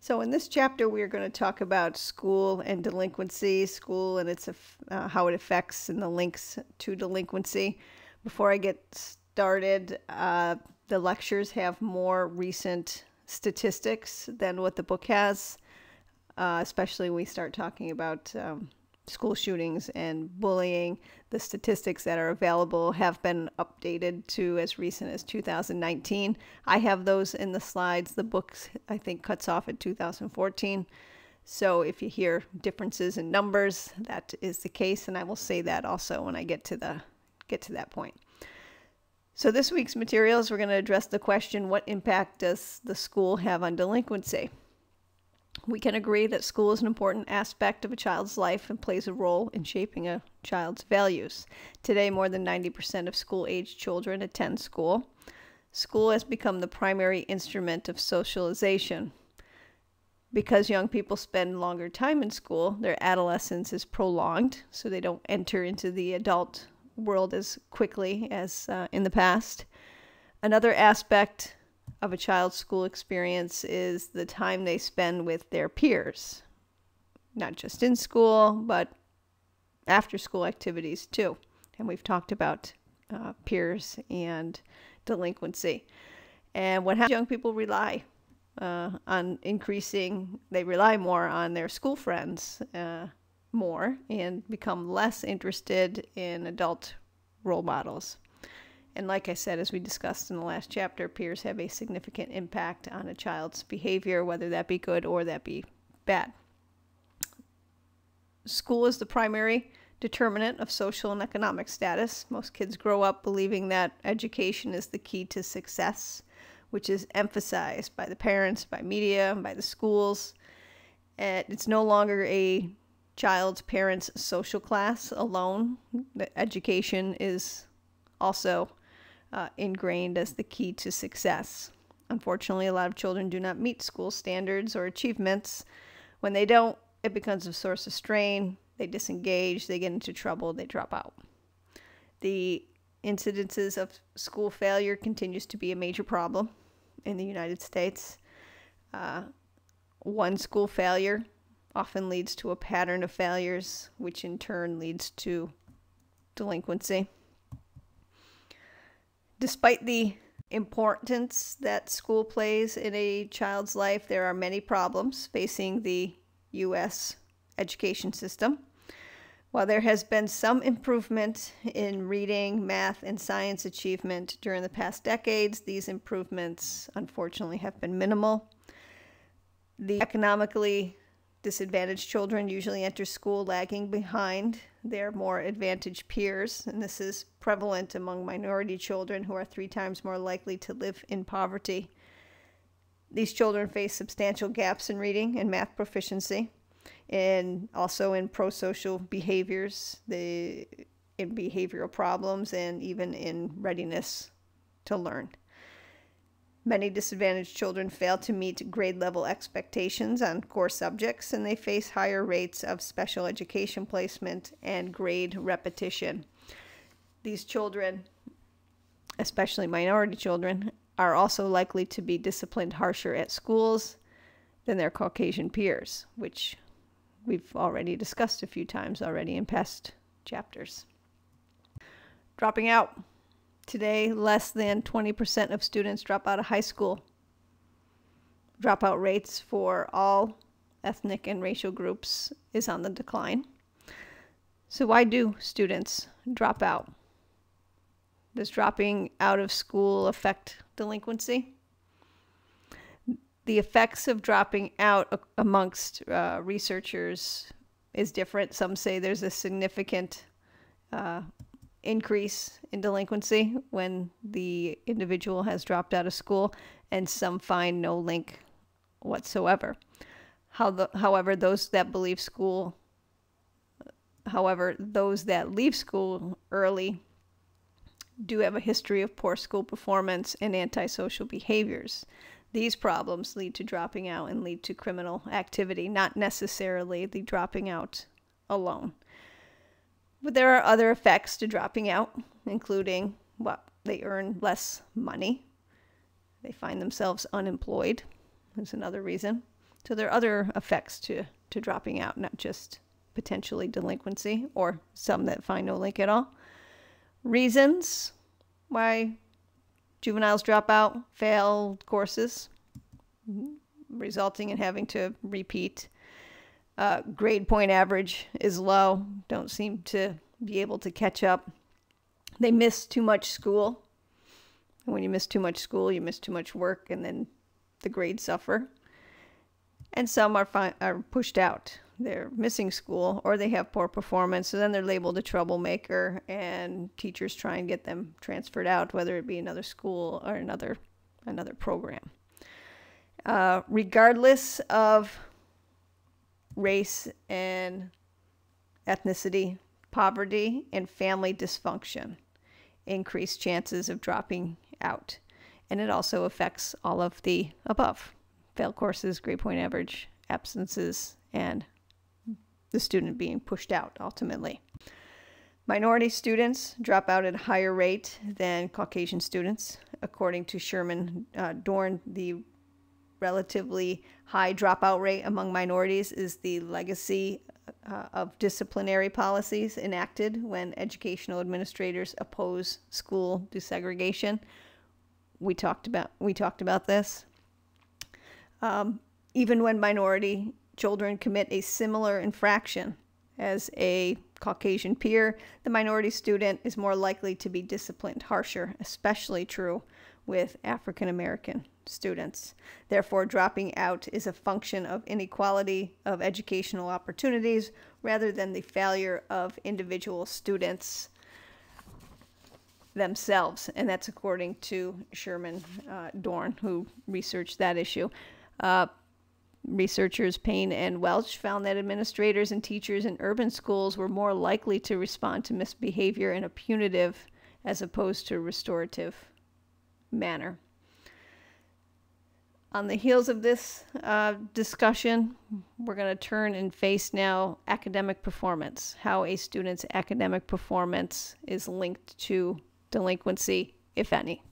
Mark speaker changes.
Speaker 1: So in this chapter, we are going to talk about school and delinquency, school and how it affects and the links to delinquency. Before I get started, the lectures have more recent statistics than what the book has, especially when we start talking about school shootings and bullying. The statistics that are available have been updated to as recent as 2019. I have those in the slides. The book, I think, cuts off at 2014. So if you hear differences in numbers, that is the case, and I will say that also when I get to that point. So this week's materials, we're going to address the question, what impact does the school have on delinquency? We can agree that school is an important aspect of a child's life and plays a role in shaping a child's values. Today, more than 90% of school-aged children attend school. School has become the primary instrument of socialization. Because young people spend longer time in school, their adolescence is prolonged, so they don't enter into the adult world as quickly as in the past. Another aspect of a child's school experience is the time they spend with their peers, not just in school, but after school activities too. And we've talked about peers and delinquency. And what happens, young people rely they rely more on their school friends more and become less interested in adult role models. And like I said, as we discussed in the last chapter, peers have a significant impact on a child's behavior, whether that be good or that be bad. School is the primary determinant of social and economic status. Most kids grow up believing that education is the key to success, which is emphasized by the parents, by media, by the schools. And it's no longer a child's parents' social class alone. The education is also ingrained as the key to success. Unfortunately, a lot of children do not meet school standards or achievements. When they don't, it becomes a source of strain. They disengage, they get into trouble, they drop out. The incidences of school failure continues to be a major problem in the United States. One school failure often leads to a pattern of failures, which in turn leads to delinquency. Despite the importance that school plays in a child's life, there are many problems facing the U.S. education system. While there has been some improvement in reading, math, and science achievement during the past decades, these improvements, unfortunately, have been minimal. The economically disadvantaged children usually enter school lagging behind their more advantaged peers, and this is prevalent among minority children who are 3 times more likely to live in poverty. These children face substantial gaps in reading and math proficiency, and also in pro-social behaviors, in behavioral problems, and even in readiness to learn. Many disadvantaged children fail to meet grade-level expectations on core subjects, and they face higher rates of special education placement and grade repetition. These children, especially minority children, are also likely to be disciplined harsher at schools than their Caucasian peers, which we've already discussed a few times already in past chapters. Dropping out. Today, less than 20% of students drop out of high school. Dropout rates for all ethnic and racial groups is on the decline. So why do students drop out? Does dropping out of school affect delinquency? The effects of dropping out amongst researchers is different. Some say there's a significant increase in delinquency when the individual has dropped out of school, and some find no link whatsoever. However, those that leave school early do have a history of poor school performance and antisocial behaviors. These problems lead to dropping out and lead to criminal activity, not necessarily the dropping out alone. But there are other effects to dropping out, including they earn less money. They find themselves unemployed. That's another reason. So there are other effects to dropping out, not just potentially delinquency or some that find no link at all. Reasons why juveniles drop out: fail courses, resulting in having to repeat. Grade point average is low, don't seem to be able to catch up. They miss too much school. And when you miss too much school, you miss too much work, and then the grades suffer. And some are pushed out. They're missing school, or they have poor performance, so then they're labeled a troublemaker, and teachers try and get them transferred out, whether it be another school or another program. Regardless of race and ethnicity, poverty and family dysfunction increase chances of dropping out. And it also affects all of the above: failed courses, grade point average, absences, and the student being pushed out ultimately. Minority students drop out at a higher rate than Caucasian students. According to Sherman Dorn, the relatively high dropout rate among minorities is the legacy of disciplinary policies enacted when educational administrators oppose school desegregation. We talked about this. Even when minority children commit a similar infraction as a Caucasian peer, the minority student is more likely to be disciplined harsher, especially true with African American students. Therefore, dropping out is a function of inequality of educational opportunities rather than the failure of individual students themselves. And that's according to Sherman Dorn, who researched that issue. Researchers Payne and Welch found that administrators and teachers in urban schools were more likely to respond to misbehavior in a punitive as opposed to restorative manner. On the heels of this discussion, we're going to turn and face now academic performance, how a student's academic performance is linked to delinquency, if any.